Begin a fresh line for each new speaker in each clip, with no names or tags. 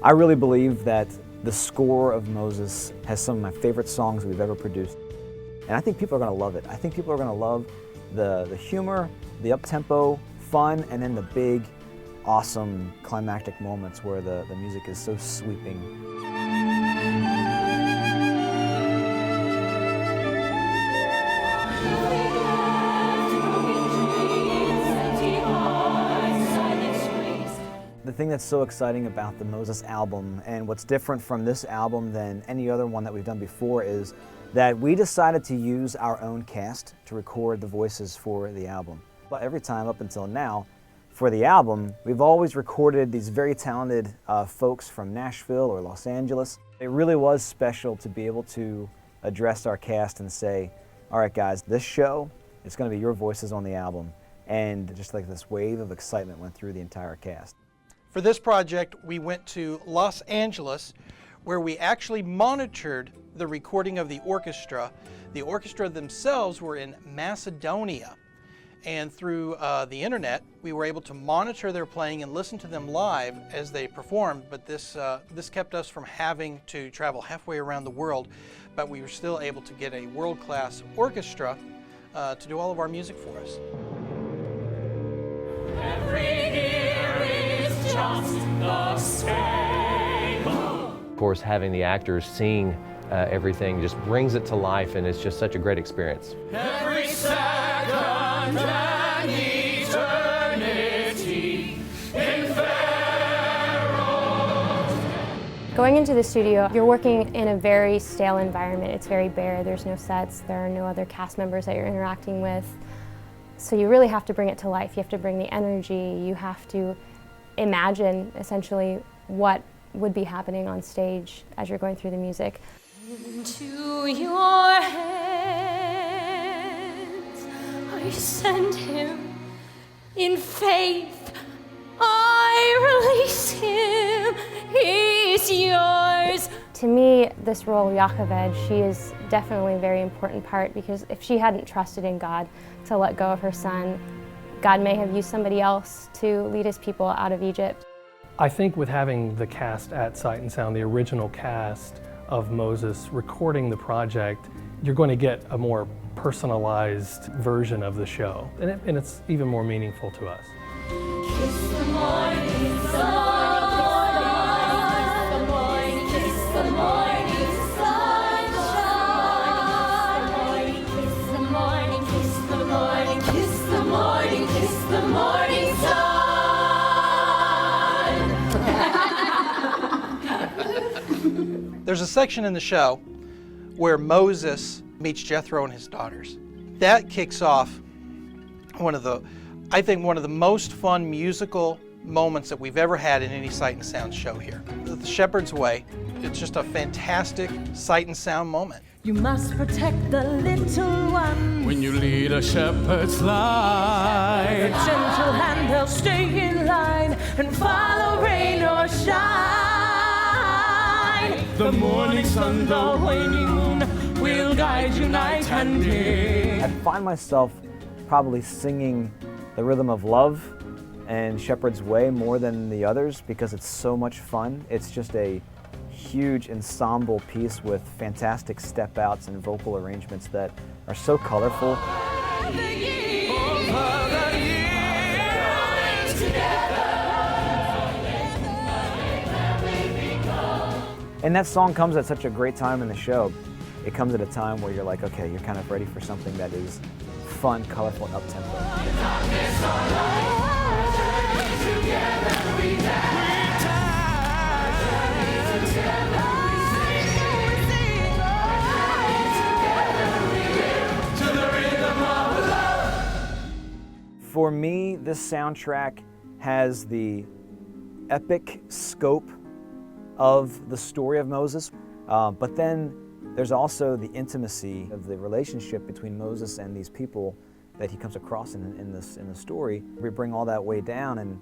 I really believe that the score of Moses has some of my favorite songs we've ever produced. And I think people are going to love it. I think people are going to love the humor, the up-tempo, fun, and then the big, awesome climactic moments where the music is so sweeping. The thing that's so exciting about the Moses album, and what's different from this album than any other one that we've done before, is that we decided to use our own cast to record the voices for the album. But every time up until now, for the album, we've always recorded these very talented folks from Nashville or Los Angeles. It really was special to be able to address our cast and say, all right guys, this show, it's going to be your voices on the album. And just like this wave of excitement went through the entire cast.
For this project, we went to Los Angeles, where we actually monitored the recording of the orchestra. The orchestra themselves were in Macedonia, and through the internet, we were able to monitor their playing and listen to them live as they performed, but this kept us from having to travel halfway around the world, but we were still able to get a world-class orchestra to do all of our music for us.
Of course, having the actors sing everything just brings it to life, and it's just such a great experience.
Every second and eternity in Pharaoh.
Going into the studio, you're working in a very stale environment. It's very bare. There's no sets. There are no other cast members that you're interacting with. So you really have to bring it to life. You have to bring the energy. You have to imagine, essentially, what would be happening on stage as you're going through the music.
Into your hands I send him. In faith I release him. He's yours.
To me, this role, Yocheved, she is definitely a very important part, because if she hadn't trusted in God to let go of her son, God may have used somebody else to lead his people out of Egypt.
I think with having the cast at Sight and Sound, the original cast of Moses recording the project, you're going to get a more personalized version of the show, and it's even more meaningful to us.
Kiss the morning sun, kiss the morning sunshine. Kiss the morning, kiss the morning, kiss the morning, kiss the morning sun.
There's a section in the show where Moses meets Jethro and his daughters. That kicks off I think one of the most fun musical moments that we've ever had in any Sight and Sound show here. The Shepherd's Way, it's just a fantastic Sight and Sound moment.
You must protect the little one.
When you lead a shepherd's life,
A gentle hand, they'll stay in line and follow rain or shine.
the morning sun, the waning moon will guide you night and day.
I find myself probably singing the rhythm of love and Shepherd's Way more than the others because it's so much fun. It's just a huge ensemble piece with fantastic step outs and vocal arrangements that are so colorful. And that song comes at such a great time in the show. It comes at a time where you're like, okay, you're kind of ready for something that is fun, colorful, and up-tempo. For me, this soundtrack has the epic scope of the story of Moses, but then there's also the intimacy of the relationship between Moses and these people that he comes across in the story. We bring all that way down, and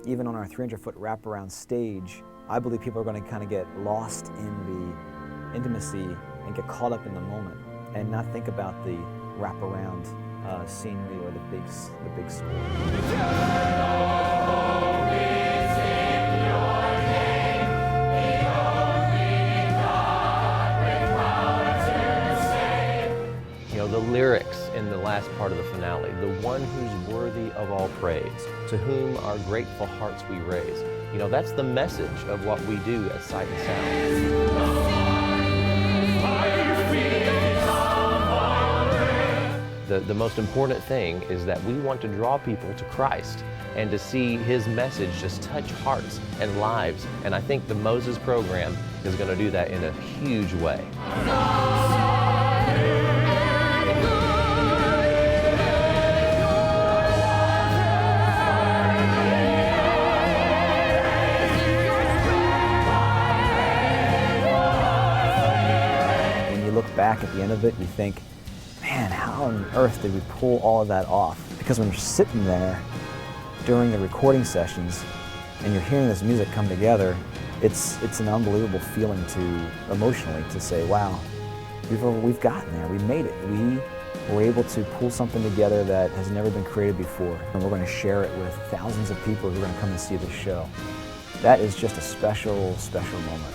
even on our 300-foot wraparound stage, I believe people are going to kind of get lost in the intimacy and get caught up in the moment and not think about the wraparound scenery or the big story.
speaks in the last part of the finale, the one who's worthy of all praise, to whom our grateful hearts we raise. You know, that's the message of what we do at Sight and Sound. The most important thing is that we want to draw people to Christ and to see His message just touch hearts and lives. And I think the Moses program is going to do that in a huge way.
When you look back at the end of it, you think, man, how on earth did we pull all of that off? Because when you're sitting there during the recording sessions and you're hearing this music come together, it's an unbelievable feeling emotionally to say, wow, we've gotten there, we made it. We were able to pull something together that has never been created before, and we're going to share it with thousands of people who are going to come and see this show. That is just a special, special moment.